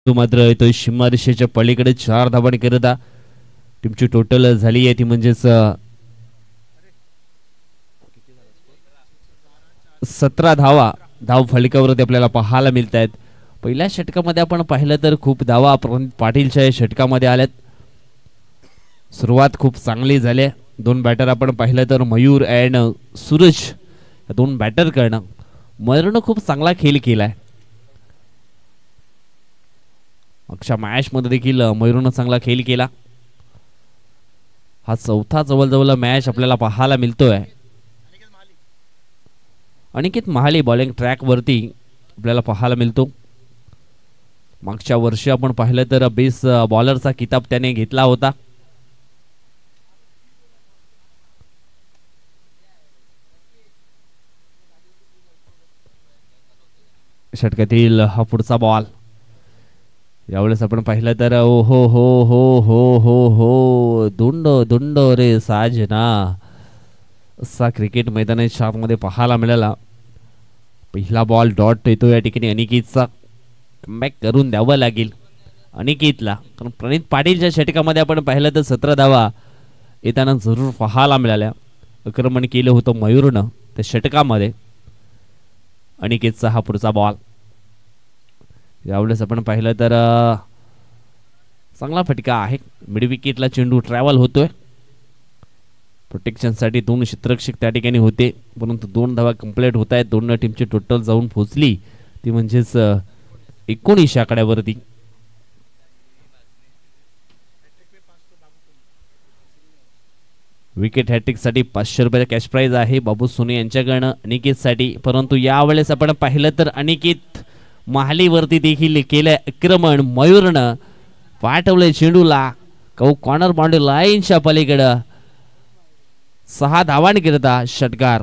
तो मात्र तो सीमारेषेच्या पलीकडे 4 धावांनी करता टीमची टोटल झाली आहे ती म्हणजेच 17 धावा धाव फलकावरती आपल्याला पाहायला मिळत आहेत। पहिल्या षटकामध्ये आपण पाहिलं तर खूप धावा पाटीलच्या षटकामध्ये आल्यात। सुरुवात खूप चांगली झाली। दोन बॅटर आपण पाहिलं तर मयूर अँड सूरज या दोन बॅटर करणं मयूरनं खूप चांगला खेळ केलाय। अक्षा मॅच मध्ये देखील मयूरनं चांगला खेळ केला। हा चौथा जवळजवळ मॅच आपल्याला पाहायला मिळतोय। अनिकेत महाले बॉलिंग ट्रॅक वरती आपल्याला पाहायला मिळतो। मागच्या वर्षी आपण पाहिलं तर बेस्ट बॉलरचा किताब त्याने घेतला होता। षटकातील हा पुढचा बॉल यावेळेस आपण पाहिलं तर ओ हो हो हो हो हो हो दुंड दुंड रे साजना असा क्रिकेट मैदानाच्या आतमध्ये पाहायला मिळाला। पहिला बॉल डॉट येतो या ठिकाणी अनिकेतचा कमबॅक करून द्यावं लागेल अनिकेतला, कारण प्रणित पाटीलच्या षटकामध्ये आपण पाहिलं तर 17 धावा येताना जरूर पाहायला मिळाल्या। आक्रमण केलं होतं मयूरनं त्या षटकामध्ये। अनिकेतचा हा पुढचा बॉल यावेळेस आपण पाहिलं तर चांगला फटका आहे। मिड विकेटला चेंडू ट्रॅव्हल होतोय। प्रोटेक्शन साठी दोन क्षेत्ररक्षक त्या ठिकाणी होते, परंतु 2 धावा कंप्लीट होत आहेत। दोन टीमची टोटल जाऊन पोहोचली ती म्हणजेच 19 आकड्यावरती। विकेट हॅट्रिक साठी 500 रुपयाचा कॅश प्राइज आहे बाबू सोने यांच्याकडनं अनिकेत साठी। परंतु यावेळेस आपण पाहिलं तर अनिकेत महालीवरती देखील केलं आक्रमण। मयूरनं पाठवले चेंडूला कॉर्नर बाउंड्री लाईनच्या पलीकडे 6 धावांकरिता षटकार।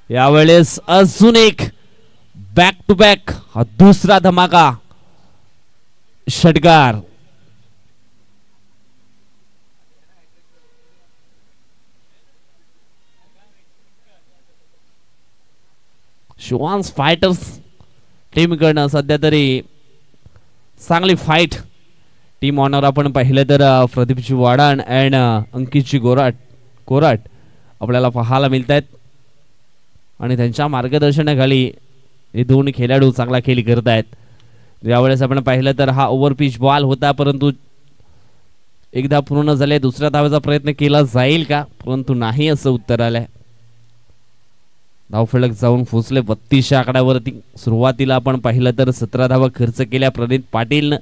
यावेळेस अजून एक बॅक टू बॅक हा दुसरा धमाका षटकार। शिवांस फायटर्स टीम कडनं सध्या तरी चांगली फाईट टीम ऑनर आपण पाहिलं तर प्रदीपची वाडाण अँड अंकितची कोराट आपल्याला पाहायला मिळत आहेत आणि त्यांच्या मार्गदर्शनाखाली हे दोन खेळाडू चांगला खेळ करत आहेत। यावेळेस आपण पाहिलं तर हा ओव्हरपिच बॉल होता, परंतु एकदा पूर्ण झाले। दुसऱ्या धावेचा प्रयत्न केला जाईल का, परंतु नाही असं उत्तर आलंय। धावफलक जाऊन पोहोचले 32 आकड्यावरती। सुरुवातीला आपण पाहिलं तर 17 धावा खर्च केल्या प्रणित पाटीलनं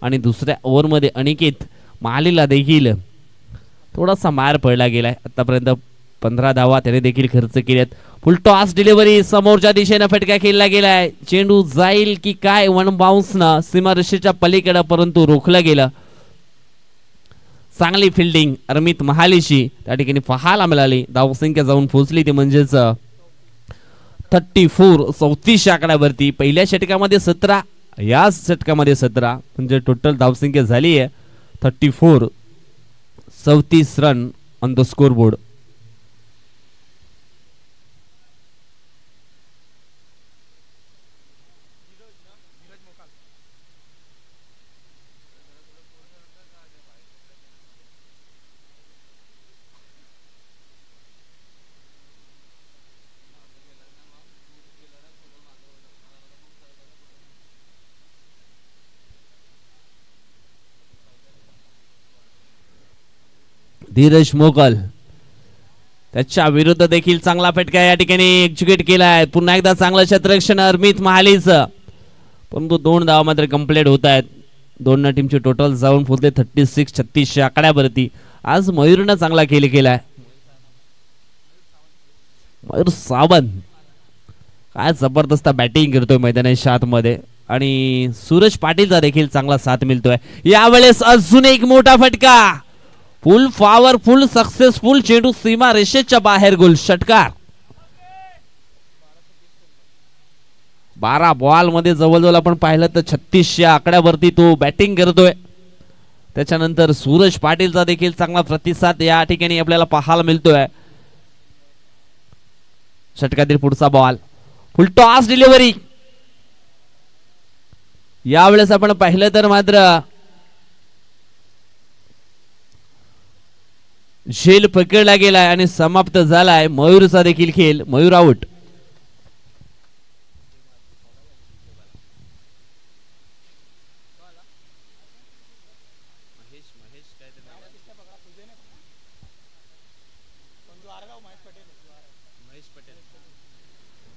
आणि दुसऱ्या ओव्हरमध्ये अनिकेत महालीला देखील थोडासा मार पडला गेलाय। आतापर्यंत 15 धावा त्याने देखील खर्च केल्यात। फुल टॉस डिलिव्हरी समोरच्या दिशेने फटका खेळला गेलाय। चेंडू जाईल की काय वन बाउन्स ना सीमारेषेच्या पलीकडे, परंतु रोखलं गेलं। चांगली फिल्डिंग अरमित महालीची त्या ठिकाणी पाहायला मिळाली। धावसंख्या जाऊन पोहोचली ती म्हणजेच 34 आकड्यावरती। पहिल्या षटकामध्ये 17 या षटकामध्ये 17 म्हणजे टोटल धावसंख्या झाली आहे 34 run on the scoreboard. Dhiraj Mogal त्याच्या विरुद्ध देखील चांगला फटका या ठिकाणी एक्झिक्यूट केलाय। पुन्हा एकदा चांगलं क्षेत्ररक्षण अरमित महालीचं, परंतु 2 धावा मात्र कंप्लीट होत आहेत। दोन टीमची टोटल जाऊन पोहोचले 36 आकड्यावरती। आज मयूरनं चांगला खेळ केलाय। मयूर सावंत काय जबरदस्त बॅटिंग करतोय मैदानाच्या आतमध्ये आणि सूरज पाटीलचा देखील चांगला साथ मिळतोय। यावेळेस अजून एक मोठा फटका फुल पॉवरफुल सक्सेसफुल चेंडू सीमा रेषेच्या बाहेर गोल षटकार। 12 बॉल मध्ये जवळजवळ आपण पाहिलं तर 36 आकड्यावरती तो बॅटिंग करतोय. त्याच्यानंतर सूरज पाटीलचा देखील चांगला प्रतिसाद या ठिकाणी आपल्याला पाहायला मिळतोय. षटकातील पुढचा बॉल फुल टॉस डिलिव्हरी. यावेळेस आपण पाहिलं तर मात्र झेल पकडला गेलाय आणि समाप्त झालाय मयूरचा देखील खेळ. मयूर आउट.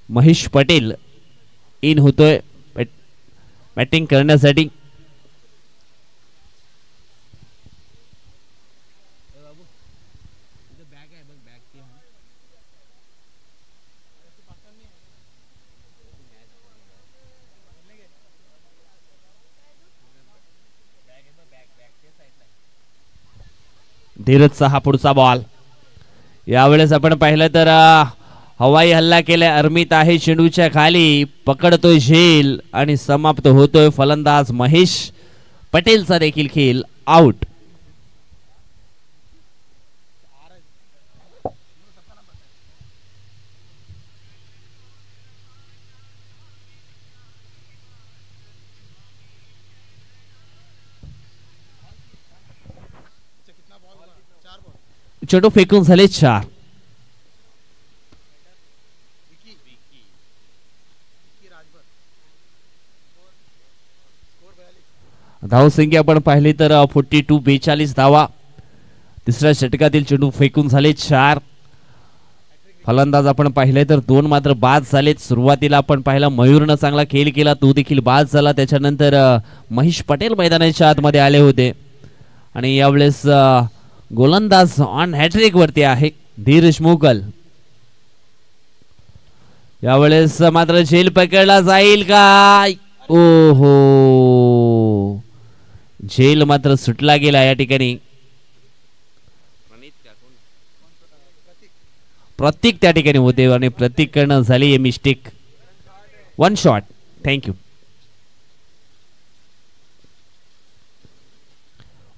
महेश पटेल इन होतोय बॅटिंग करण्यासाठी. धीरजचा हा पुढचा बॉल. यावेळेस आपण पाहिलं तर हवाई हल्ला केलाय. अरमित आहे चेंडूच्या खाली, पकडतोय झेल आणि समाप्त होतोय. फलंदाज महेश पटेलचा देखील खेळ आउट. चेंडू फेकून झाले 4. धावसंख्या आपण पाहिली तर 42 धावा. तिसऱ्या षटकातील चेंडू फेकून झाले 4. फलंदाज आपण पाहिले तर 2 मात्र बाद झालेत. सुरुवातीला आपण पाहिला मयूरनं चांगला खेळ केला, तो देखील बाद झाला. त्याच्यानंतर महेश पटेल मैदानाच्या आतमध्ये आले होते आणि यावेळेस गोलंदाज ऑन हॅट्रिक वरती आहे धीरज मोगल. यावेळेस मात्र झेल पकडला जाईल काय? ओहो, झेल मात्र सुटला गेला या ठिकाणी. प्रतीक त्या ठिकाणी होते आणि प्रतीक कडनं झाली मिस्टेक. 1 शॉट. थँक्यू.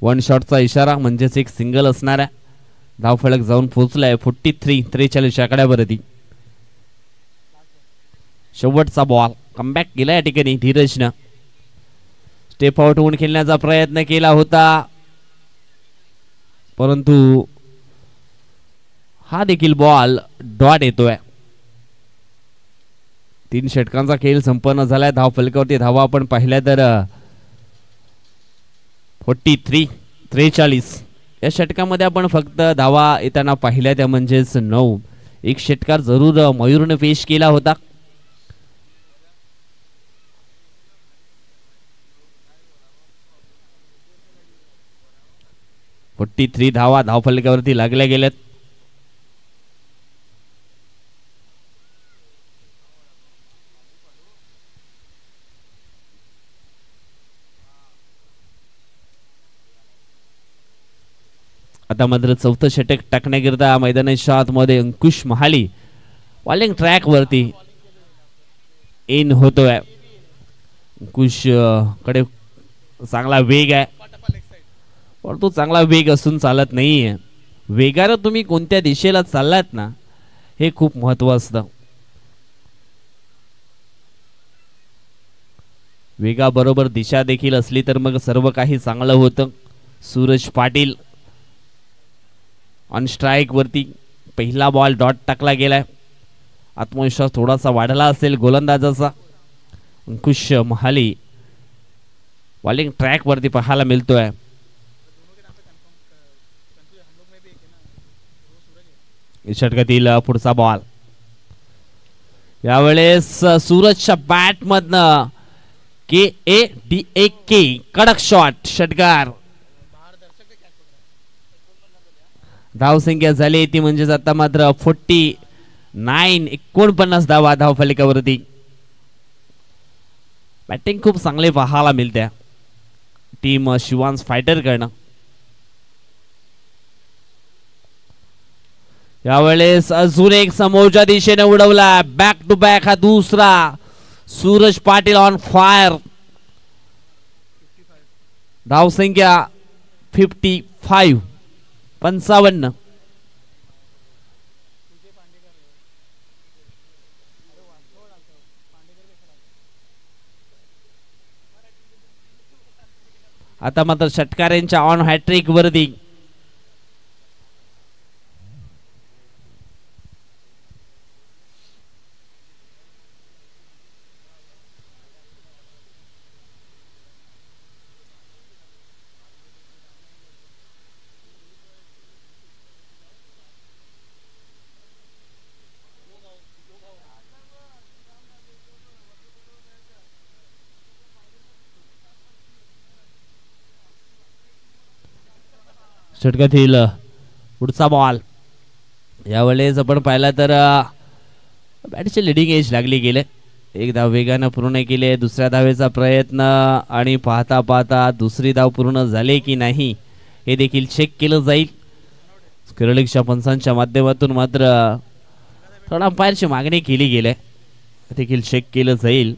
1 शॉटचा इशारा म्हणजेच एक सिंगल असणार आहे. धावफलक जाऊन पोहोचलाय 43 आकड्यावरती. शेवटचा बॉल. कमबॅक केला या ठिकाणी धीरजनं. स्टेप आउट होऊन खेळण्याचा प्रयत्न केला होता, परंतु हा देखील बॉल डॉट येतोय. 3 षटकांचा खेळ संपन्न झालाय. धावफलकावरती धावा आपण पाहिल्या तर 43. या षटकामध्ये आपण फक्त धावा येताना पाहिल्या त्या म्हणजेच 9. एक षटकार जरूर मयूरने पेश केला होता. धावा धावफलकावरती लागल्या गेल्यात. आता मात्र 4थं षटक टाकण्याकरिता मैदानाच्या आतमध्ये अंकुश महाली बॉलिंग ट्रॅक वरती इन होतोय. अंकुश कडे चांगला वेग आहे, परंतु चांगला वेग असून चालत नाहीये. वेगाने तुम्ही कोणत्या दिशेला चाललात ना, हे खूप महत्त्व असतं. वेगाबरोबर दिशा देखील असली तर मग सर्व काही चांगलं होतं. सूरज पाटील ऑन स्ट्राइक वरती. पहिला बॉल डॉट टाकला गेलाय. आत्मविश्वास थोडासा वाढला असेल गोलंदाजाचा. अंकुश महाली बॉलिंग ट्रॅक वरती पाहायला मिळतोय. षटकातील पुढचा बॉल. यावेळेस सूरजच्या बॅट मधनं KADAK कडक शॉट. षटकार. धावसंख्या झाली ती म्हणजेच आता मात्र 49 धावा धावफलकावरती. बॅटिंग खूप चांगले पाहायला मिळते टीम शिवांश फायटर कडनं. यावेळेस अजून एक समोरच्या दिशेने उडवला. बॅक टू बॅक हा दुसरा सूरज पाटील ऑन फायर. धावसंख्या 55 55. आता मात्र षटकारांच्या ऑन हॅट्रिक वरती. षटकातील पुढचा बॉल. यावेळेस आपण पाहिला तर बॅटचे लिडिंग एज लागली गेले. एक धाव वेगानं पूर्ण केले. दुसऱ्या धावेचा प्रयत्न आणि पाहता पाहता दुसरी धाव पूर्ण झाले की नाही हे देखील चेक केलं जाईल. केरळच्या पंचांच्या माध्यमातून मात्र थोडा अंपायरची मागणी केली गेली देखील चेक केलं जाईल.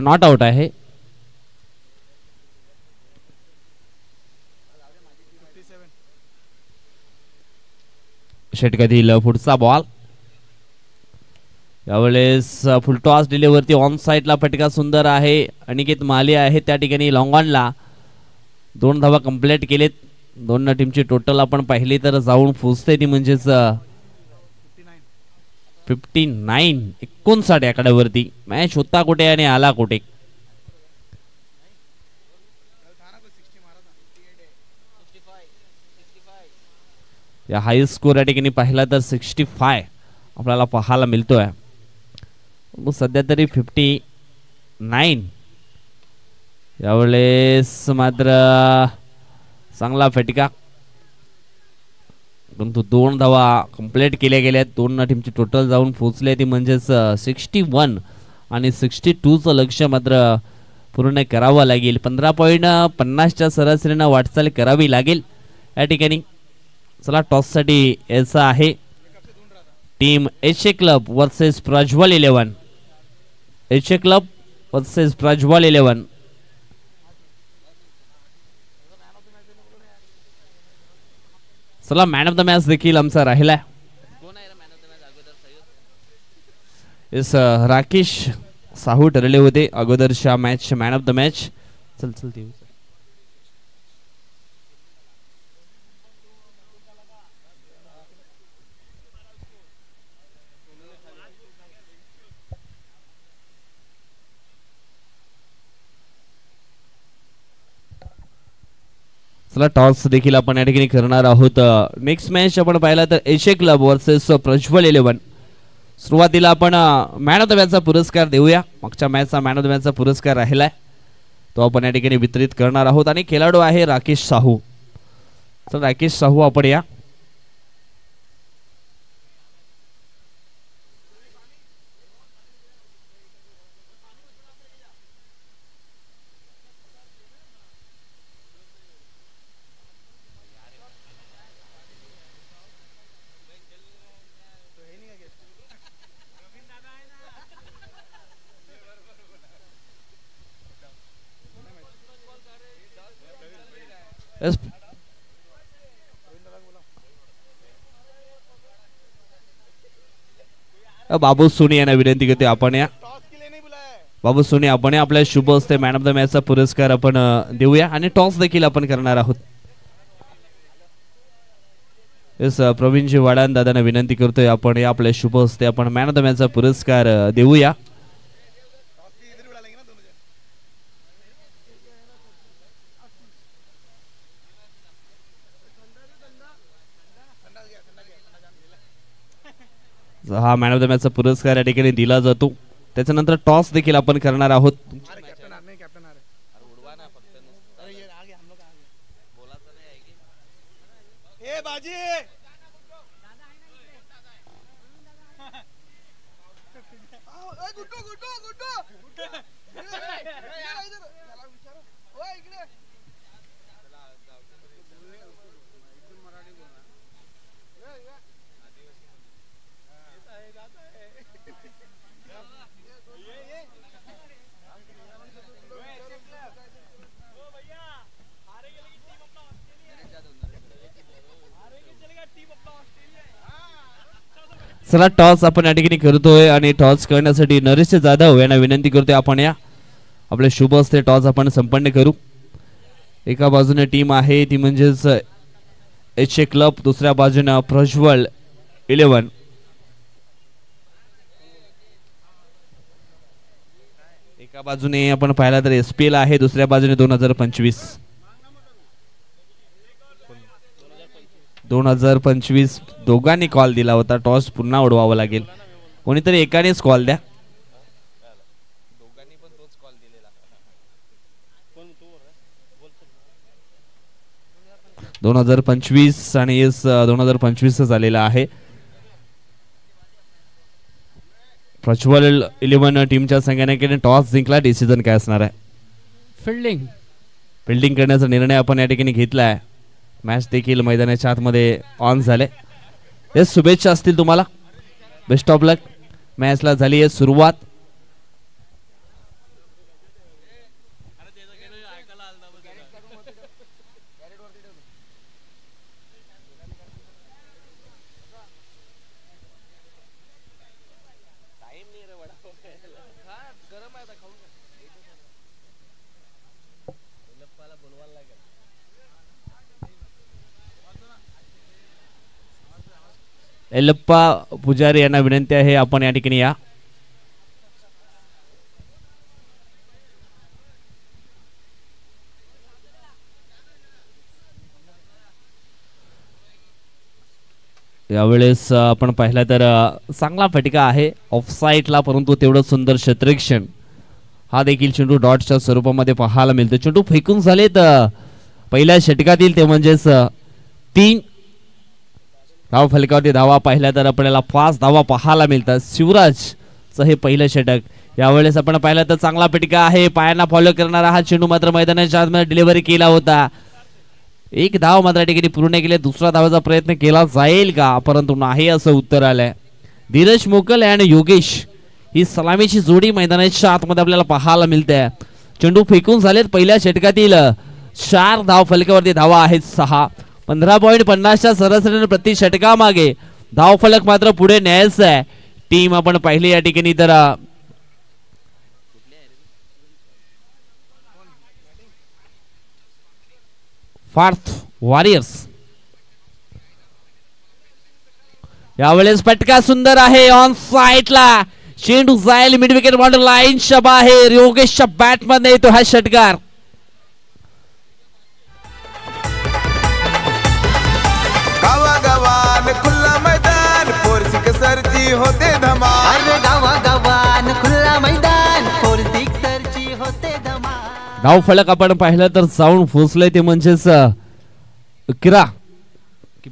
नॉट आउट आहे. षटकातील पुढचा बॉल. यावेळेस फुलटॉस डिलेवरती ऑन साइडला फटका सुंदर आहे. अनिकेत माली आहे त्या ठिकाणी लॉंग ऑनला. 2 धावा कंप्लीट केलेत. दोन टीमची टोटल आपण पाहिली तर जाऊन पोचते ती म्हणजेच 59 59 आकड्यावरती. मॅच होता कुठे आणि आला कुठे. या हाय स्कोर या ठिकाणी पाहिला तर 65 आपल्याला पाहायला मिळतोय. सध्या तरी 59. यावेळेस मात्र चांगला फटका. परंतु 2 धावा कंप्लीट केल्या गेल्यात. 2 टीमची टोटल जाऊन पोहोचले ती म्हणजेच 61 आणि 62चं लक्ष्य मात्र पूर्ण करावं लागेल. 15.50च्या सरासरीनं वाटचाल करावी लागेल या ठिकाणी. चला टॉससाठी यायचं आहे. Team HA club versus Prajwal 11. HA club versus Prajwal 11. चला मॅन ऑफ द मॅच देखील आमचा राहिलाय. राकेश साहू ठरले होते अगोदरच्या match man of the match. चल चल ते चला टॉस देखील आपण या ठिकाणी करणार आहोत. नेक्स्ट मॅच आपण पाहिला तर एचए क्लब वर्सेस प्रज्वल 11. सुरुवातीला आपण मॅन ऑफ द मॅचचा पुरस्कार देऊया. मागच्या मॅचचा मॅन ऑफ द मॅचचा पुरस्कार राहिलाय तो आपण या ठिकाणी वितरित करणार आहोत. आणि खेळाडू आहे राकेश साहू. तर राकेश साहू आपण या. बाबू सोनी यांना विनंती करते आपण या. बाबू सोनी आपण आपल्या शुभ हस्ते मॅन ऑफ द मॅचचा पुरस्कार आपण देऊया आणि टॉस देखील आपण करणार आहोत. येस प्रवीणजी वाडान दादांना विनंती करतोय आपण या आपल्या शुभ हस्ते आपण मॅन ऑफ द मॅचचा पुरस्कार देऊया. हा मॅन ऑफ द मॅचचा पुरस्कार या ठिकाणी दिला जातो. त्याच्यानंतर टॉस देखील आपण करणार आहोत. चला टॉस आपण या ठिकाणी करतोय आणि टॉस करण्यासाठी नरेश जाधव यांना विनंती करतोय आपण या आपले शुभ हस्ते टॉस आपण संपन्न करू. एका बाजूने टीम आहे ती म्हणजेच एच ए क्लब, दुसऱ्या बाजूने प्रज्वल 11. एका बाजूने आपण पाहिला तर SPL आहे, दुसऱ्या बाजूने 2025 दोघांनी कॉल दिला होता. टॉस पुन्हा उडवावा लागेल, कोणीतरी एकानेच कॉल द्या. 2025 आणि 2025 झालेला आहे. प्रज्वल 11 टीमच्या संघाने टॉस जिंकला. डिसिजन काय असणार आहे? फिल्डिंग करण्याचा निर्णय आपण या ठिकाणी घेतला आहे. मॅच देखील मैदानाच्या आतमध्ये ऑन झाले. हेच शुभेच्छा असतील तुम्हाला. Best of luck. मॅचला झाली आहे सुरुवात. एल्लप्पा पुजारी यांना विनंती आहे आपण या ठिकाणी या. यावेळेस आपण पाहिलं तर चांगला फटका आहे ऑफ साईडला, परंतु तेवढं सुंदर क्षेत्ररक्षण हा देखील चेंडू डॉटच्या स्वरूपामध्ये पाहायला मिळतो. चेंडू फेकून झालेत पहिल्या षटकातील, ते म्हणजेच 3 धाव फलकावरती धावा पाहिल्या तर आपल्याला 5 धावा पाहायला मिळतात. शिवराजचं हे पहिलं षटक. यावेळेस आपण पाहिलं तर चांगला फटका आहे, पायांना फॉलो करणारा हा चेंडू मात्र मैदानाच्या आतमध्ये डिलिव्हरी केला होता. 1 धाव मात्र ठिकाणी पूर्ण केले. दुसरा धावाचा प्रयत्न केला जाईल का, परंतु नाही असं उत्तर आलंय. धीरज मोकल आणि योगेश ही सलामीची जोडी मैदानाच्या आतमध्ये आपल्याला पाहायला मिळते. चेंडू फेकून झालेत पहिल्या षटकातील 4 धाव फलकावरती धावा आहेत 6. 15.50च्या सरासरीने प्रति षटकामागे धाव फलक मात्र पुढे न्यायचं आहे. टीम आपण पाहिली या ठिकाणी तर फार्थ वॉरियर्स. यावेळेस फटका सुंदर आहे ऑन साइडला. चेंडू जाईल मिड विकेट बॉर्डर लाईनच्या बाहेर. योगेशच्या बॅट मध्ये येतो हा षटकार. खुला मैदान फोर सिक्सरची होते धमाल. गावागावान खुला मैदान फोर सिक्सरची होते धमाल. धाव फलक आपण पाहिलं तर जाऊन पोहोचलंय ते म्हणजेच 11 की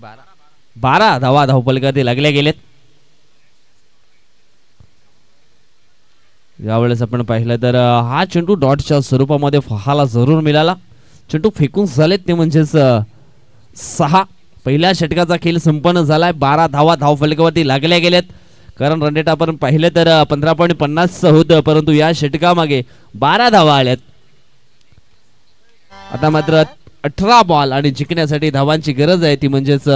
12 धावा धाव फलकावरती लागल्या गेलेत. यावेळेस आपण पाहिलं तर हा चेंडू डॉटच्या स्वरूपामध्ये पाहायला जरूर मिळाला. चेंडू फेकून झालेत ते म्हणजेच 6. पहिल्या षटकाचा खेळ संपन्न झालाय. 12 धावा धाव फलकावरती लागल्या गेल्यात. कारण रन रेट आपण पाहिलं तर 15.50 होतं, परंतु या षटकामागे 12 धावा आल्यात. आता मात्र 18 बॉल आणि जिंकण्यासाठी धावांची गरज आहे ती म्हणजेच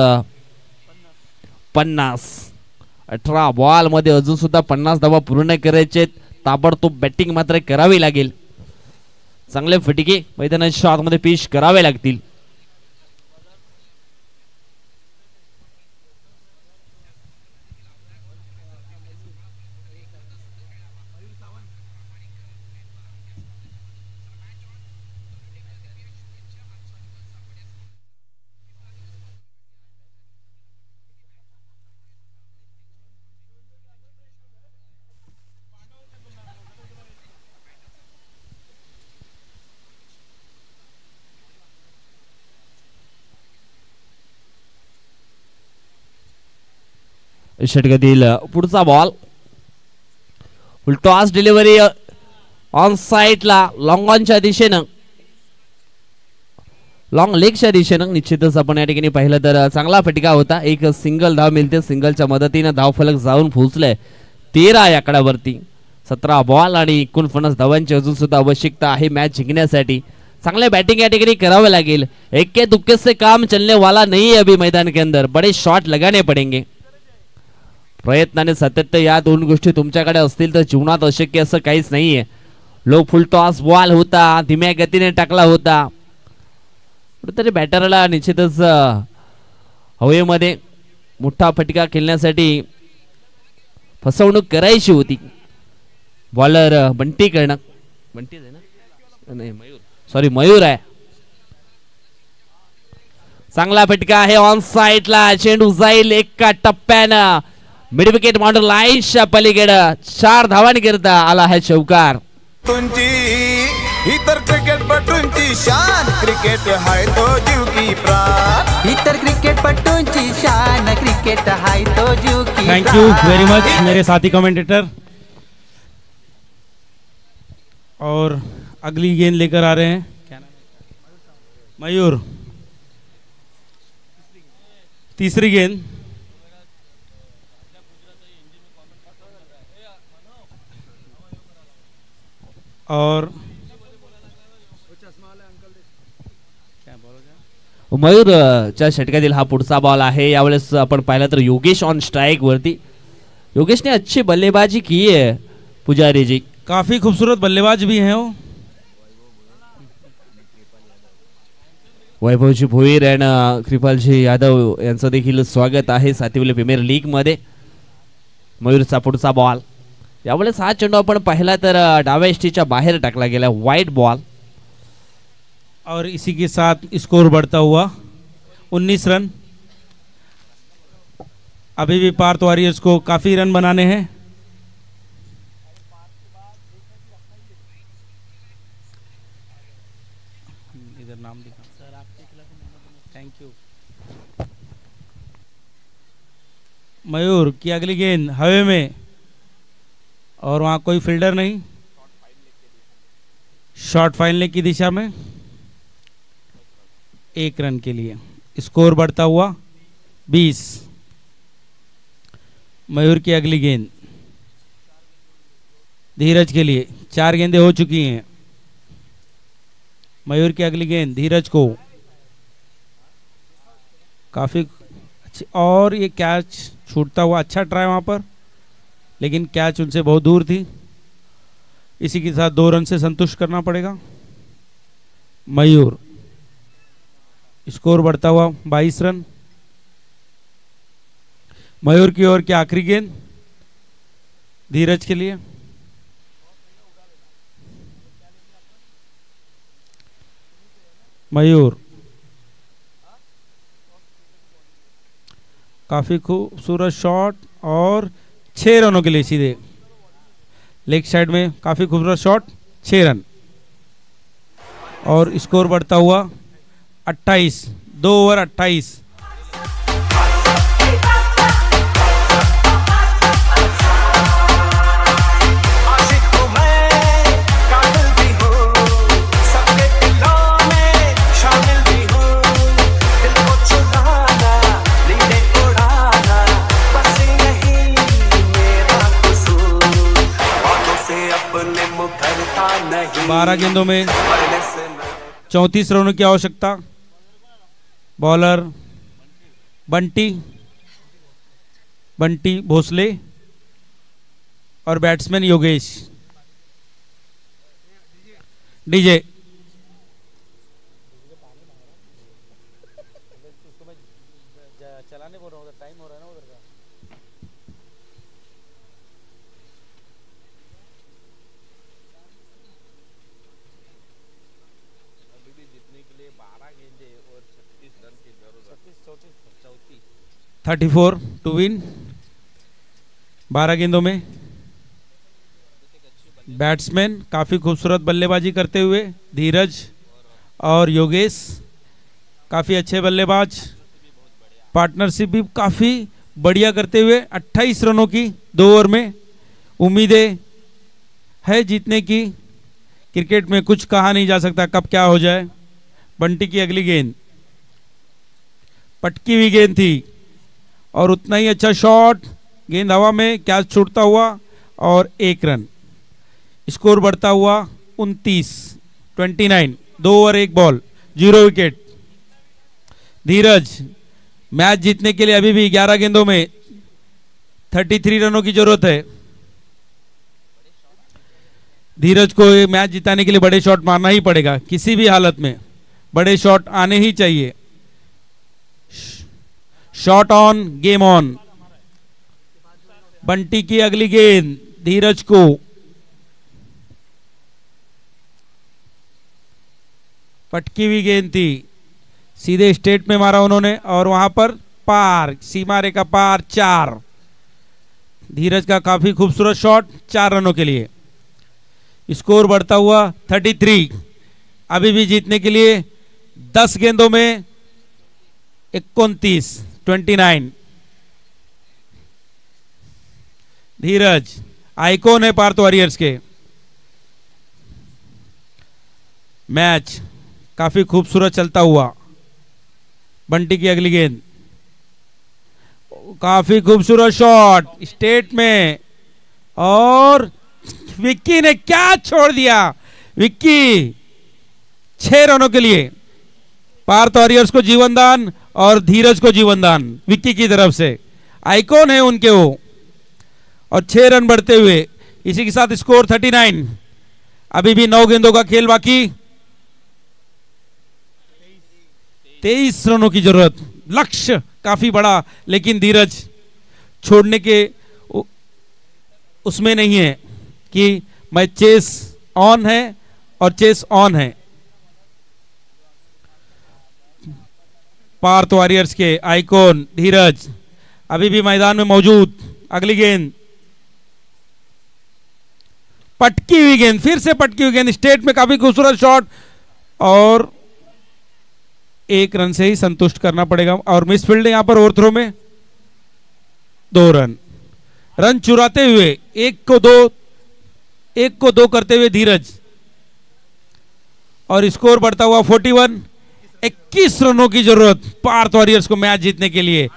50. 18 बॉल मध्ये अजून सुद्धा 50 धावा पूर्ण करायचे. ताबडतोब बॅटिंग मात्र करावी लागेल. चांगले फटके मैदानाच्या आतमध्ये पेश करावे लागतील. षटकातील पुढचा बॉल टॉस डिलिव्हरी ऑन साईडला लॉंग ऑनच्या दिशेनं लॉंग लेगच्या दिशेनं निश्चितच आपण या ठिकाणी पाहिलं तर चांगला फटका होता. एक सिंगल धाव मिळते. सिंगलच्या मदतीने धाव फलक जाऊन पोहोचले 13 या आकड्यावरती. 17 बॉल आणि 49 धावांची अजून सुद्धा आवश्यकता आहे मॅच जिंकण्यासाठी. चांगले बैटिंग या ठिकाणी करावे लागेल. इक्के दुक्के से काम चलने वाला नहीं है अभी मैदान के अंदर. बड़े शॉट लगाने पडेंगे. प्रयत्नाने सातत्य या दोन गोष्टी तुमच्याकडे असतील तर जीवनात अशक्य असं काहीच नाहीये. लो फुल टॉस बॉल होता. धीम्या गतीने टाकला होता. कुठेतरी बॅटरला निश्चितच हवेमध्ये मोठा फटका खेळण्यासाठी फसवणूक करायची होती. बॉलर बंटी करणं बंटीच आहे ना नाही मयूर सॉरी मयूर आहे. चांगला फटका आहे ऑन साईडला. चेंडू जाईल एका टप्प्यानं मिड विकेट मांडून लाईनच्या पलीकडे 4 धावांकरिता आला आहे चौकार. तुमची इतर क्रिकेटपटूंची शान क्रिकेट हाय तो जीव की प्राण. इतर क्रिकेटपटूंची शान क्रिकेट हाय तो जीव की प्राण. थैंक यू वेरी मच मेरे साथी कमेंटेटर. और अगली गेंद लेकर आ रहे हैं क्या नाम है? मयूर. तीसरी गेंद और मयूरच्या षटकातील हा पुढचा बॉल आहे. यावेळेस आपण पाहिलं तर योगेश ऑन स्ट्राइक वरती. योगेश ने अच्छी बल्लेबाजी की है पुजारी जी. काफी खूबसूरत बल्लेबाज भी हैं वो. वैभवजी भोईर आणि कृपालजी यादव यांचं देखील स्वागत आहे सातवी प्रीमियर लीग मध्ये. मयूरचा पुढचा बॉल. यावेळेस हा चेंडू आपण पाहिला तर डाव्या एष्टीच्या बाहेर टाकला गेला. White ball. और इसी के साथ स्कोर बढ़ता हुआ 19 रन. अभी भी पार्थ वॉरियर्स को काफी रन बनाने हैं. इधर नाम लिखा सर आपके खिलाफ. Thank you. मयूर की अगली गेंद हवे में और वहां कोई फील्डर नहीं. शॉट फाइनल की दिशा में 1 रन के लिए. स्कोर बढ़ता हुआ 20. मयूर की अगली गेंद धीरज के लिए. 4 गेंदें हो चुकी हैं. मयूर की अगली गेंद धीरज को काफी अच्छी. और ये कैच छूटता हुआ. अच्छा ट्राई वहां पर लेकिन कैच उनसे बहुत दूर थी. इसी के साथ 2 रन से संतुष्ट करना पड़ेगा. मयूर. स्कोर बढ़ता हुआ 22 रन. मयूर की ओर की आखिरी गेंद धीरज के लिए. मयूर काफी खूबसूरत शॉट और 6 रनों के लिए सीधे लेग साइड में. काफी खूबसूरत शॉट. 6 रन और स्कोर बढ़ता हुआ 28. 2 ओवर 28. बारह गेंदों में 34 रनों की आवश्यकता. बॉलर बंटी भोसले और बैट्समैन योगेश. डीजे चलाने बोल रहा हूँ. टाइम हो रहा है ना उधर का. जीतने के लिए 12 गेंदें और 36 रन की जरूरत. 34 टू विन. 12 गेंदों में बैट्समैन काफी खूबसूरत बल्लेबाजी करते हुए धीरज और योगेश काफी अच्छे बल्लेबाज. पार्टनरशिप भी काफी बढ़िया करते हुए 28 रनों की 2 ओवर में उम्मीदें है जीतने की। क्रिकेट में कुछ कहा नहीं जा सकता, कब क्या हो जाए। बंटी की अगली गेंद पटकी हुई गेंद थी और उतना ही अच्छा शॉट, गेंद हवा में, कैच छूटता हुआ और 1 रन। स्कोर बढ़ता हुआ 29, 2 ओवर 1 बॉल, 0 विकेट। धीरज मैच जीतने के लिए अभी भी 11 गेंदों में 33 रनों की जरूरत है। धीरज को ये मैच जिताने के लिए बड़े शॉट मारना ही पड़ेगा, किसी भी हालत में बड़े शॉट आने ही चाहिए। Shot on, game on. Bunty की अगली गेंद धीरज को, पटकी हुई गेंद थी, सीधे स्ट्रेट में मारा उन्होंने और वहां पर पार, सीमा रेखा पार, 4। धीरज का काफी खूबसूरत शॉट, 4 रनों के लिए। स्कोर बढ़ता हुआ 33। अभी भी जीतने के लिए 10 गेंदों में 29। धीरज आइकॉन है पार्थ वॉरियर्स के। मैच काफी खूबसूरत चलता हुआ। बंटी की अगली गेंद, काफी खूबसूरत शॉट स्टेट में और विक्की ने क्या छोड़ दिया। विक्की 6 रनों के लिए। पार्थ वॉरियर्स को जीवनदान और धीरज को जीवनदान विक्की की तरफ से। आइकॉन है उनके वो, और 6 रन बढ़ते हुए इसी के साथ स्कोर 39। अभी भी 9 गेंदों का खेल बाकी, 23 रनों की जरूरत। लक्ष्य काफी बड़ा, लेकिन धीरज छोड़ने के उसमें नहीं है कि मैं चेस ऑन है और चेस ऑन है। पार्थ वॉरियर्स के आइकॉन धीरज अभी भी मैदान में मौजूद। अगली गेंद पटकी हुई गेंद, फिर से पटकी हुई गेंद, स्टेट में काफी खूबसूरत शॉट और 1 रन से ही संतुष्ट करना पड़ेगा। और मिस फील्ड यहां पर ओवर थ्रो में 2 रन। रन चुराते हुए 1 को 2 करते हुए धीरज, और स्कोर बढ़ता हुआ 41। 21 रनों की जरूरत पार्थ वॉरियर्स को मैच जीतने के लिए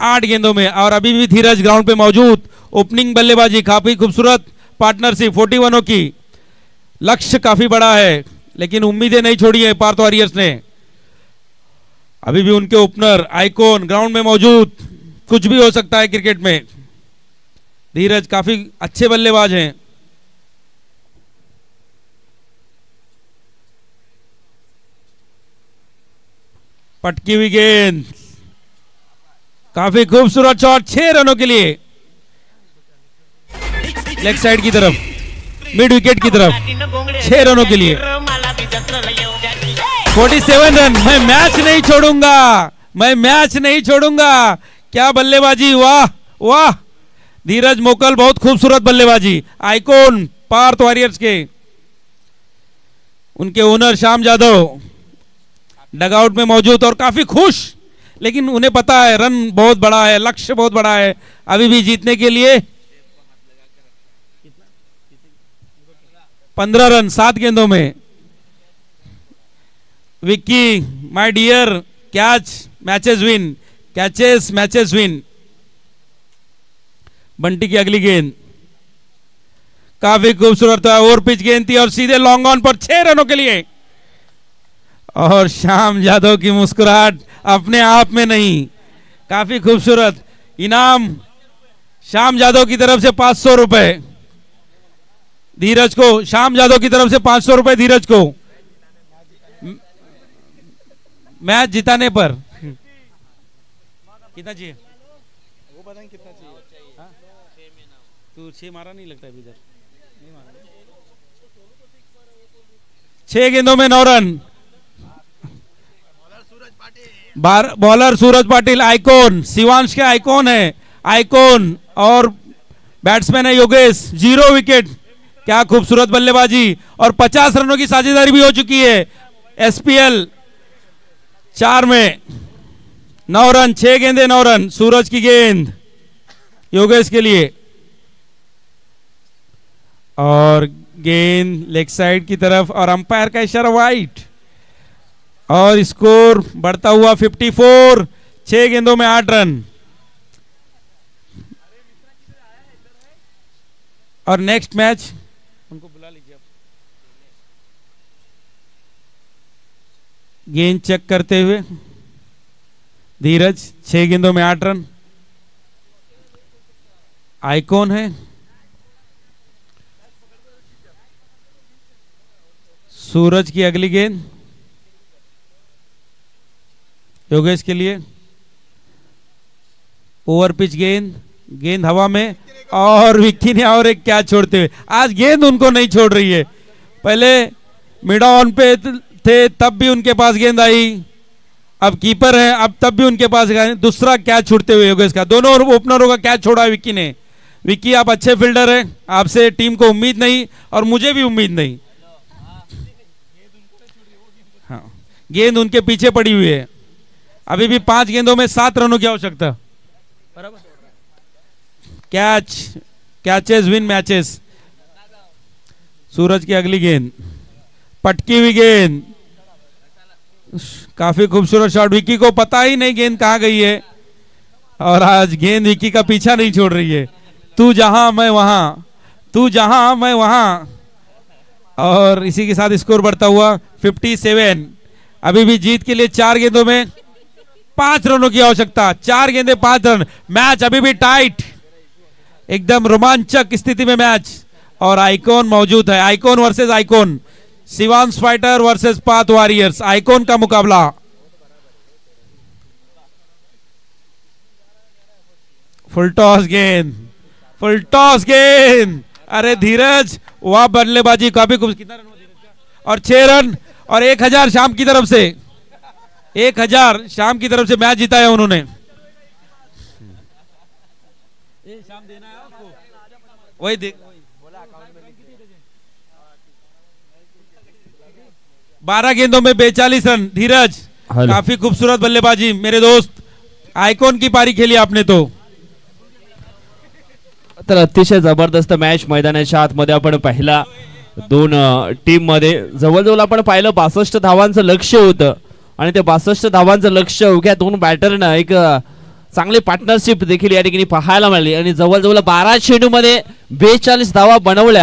8 गेंदों में। और अभी भी धीरज ग्राउंड पे मौजूद। ओपनिंग बल्लेबाजी काफी खूबसूरत पार्टनरशिप 41 की। लक्ष्य काफी बड़ा है, लेकिन उम्मीदें नहीं छोड़ी है पार्थ वॉरियर्स ने। अभी भी उनके ओपनर आइकॉन ग्राउंड में मौजूद। कुछ भी हो सकता है क्रिकेट में। धीरज काफी अच्छे बल्लेबाज हैं। पटकी हुई गेंद, काफी खूबसूरत शॉट, 6 रनों के लिए लेग साइड की तरफ, मिड विकेट की तरफ, 6 रनों के लिए 47 रन। मैं मैच नहीं छोड़ूंगा, मैं मैच नहीं छोड़ूंगा। क्या बल्लेबाजी, वाह वाह। धीरज मोकल, बहुत खूबसूरत बल्लेबाजी। आइकॉन पार्थ वॉरियर्स के, उनके ओनर श्याम यादव डगआउट में मौजूद और काफी खुश, लेकिन उन्हें पता है रन बहुत बड़ा है, लक्ष्य बहुत बड़ा है। अभी भी जीतने के लिए 15 रन 7 गेंदों में। Vicky my dear, catch matches win, catches matches win. Bunty की अगली गेंद काफी खूबसूरत है, ओवर पिच गेंद थी और सीधे लॉन्ग ऑन पर 6 रनों के लिए। और श्याम यादव की मुस्कुराहट अपने आप में नहीं, काफी खूबसूरत इनाम श्याम यादव की तरफ से 500 रुपए धीरज को। श्याम यादव की तरफ से 500 रुपए धीरज को मैच जिताने पर। कितना चाहिए वो बताएं, कितना चाहिए? तू 6 मारा नहीं लगता अभी इधर, 6 गेंदों में 9 रन। बॉलर सूरज पाटिल आइकॉन, शिवांश के आइकॉन है आइकॉन, और बैट्समैन है योगेश। 0 विकेट। क्या खूबसूरत बल्लेबाजी, और 50 रनों की साझेदारी भी हो चुकी है एसपीएल 4 में। 9 रन, 6 गेंदे 9 रन। सूरज की गेंद योगेश के लिए और गेंद लेग साइड की तरफ और अंपायर का इशारा वाइट और स्कोर बढ़ता हुआ 54। 6 गेंदों में 8 रन। और नेक्स्ट मैच उनको बुला लीजिए। गेंद चेक करते हुए धीरज। 6 गेंदों में 8 रन। आइकॉन है सूरज की अगली गेंद योगेश के लिए। ओवर पिच गेंद, गेंद हवा में और विक्की ने और एक कैच छोड़ते हुए। आज गेंद उनको नहीं छोड़ रही है। पहले मिड ऑन पे थे तब भी उनके पास गेंद आई, अब कीपर है अब तब भी उनके पास दूसरा कैच छूटते हुए योगेश का। दोनों ओपनरों का कैच छोड़ा है विक्की ने। विक्की आप अच्छे फील्डर हैं, आपसे टीम को उम्मीद नहीं और मुझे भी उम्मीद नहीं। हाँ, गेंद उनके पीछे पड़ी हुई है। अभी भी 5 गेंदों में 7 रनों की आवश्यकता। Catch, catches win matches. Suraj की अगली गेंद, पटकी हुई गेंद, काफी खूबसूरत शॉट। विक्की को पता ही नहीं गेंद कहां गई है और आज गेंद विक्की का पीछा नहीं छोड़ रही है। तू जहां मैं वहां, तू जहां मैं वहां। और इसी के साथ स्कोर बढ़ता हुआ 57। अभी भी जीत के लिए 4 गेंदों में 5 रनों की आवश्यकता। 4 गेंदे 5 रन। मैच अभी भी टाइट, एकदम रोमांचक स्थिति में मैच। और आइकॉन मौजूद है। Icon versus icon, Shivansh fighter versus path warriors. Icon का मुकाबला। फुल टॉस गेंद, फुल टॉस गेंद। अरे धीरज, वाह बल्लेबाजी, काफी खूब। कितना रन और 6 रन और 1000 शाम की तरफ से। 1000 शाम की तरफ से मैच जीता है उन्होंने। शाम देना है उसको, वही देख। 12 गेंदों में 42 रन। धीरज, काफी खूबसूरत बल्लेबाजी मेरे दोस्त। आइकॉन की पारी खेली आपने तो। तर अतिशय जबरदस्त मॅच मैदानाच्या आतमध्ये आपण पाहिला। दोन टीम मध्ये जवळजवळ आपण पाहिलं 62 धावांचं लक्ष्य होतं आणि ते 62 धावांचं लक्ष्य उभ्या दोन बॅटरनं एक चांगली पार्टनरशिप देखील या ठिकाणी पाहायला मिळाली आणि जवळजवळ 12 चेंडूमध्ये 42 धावा बनवल्या।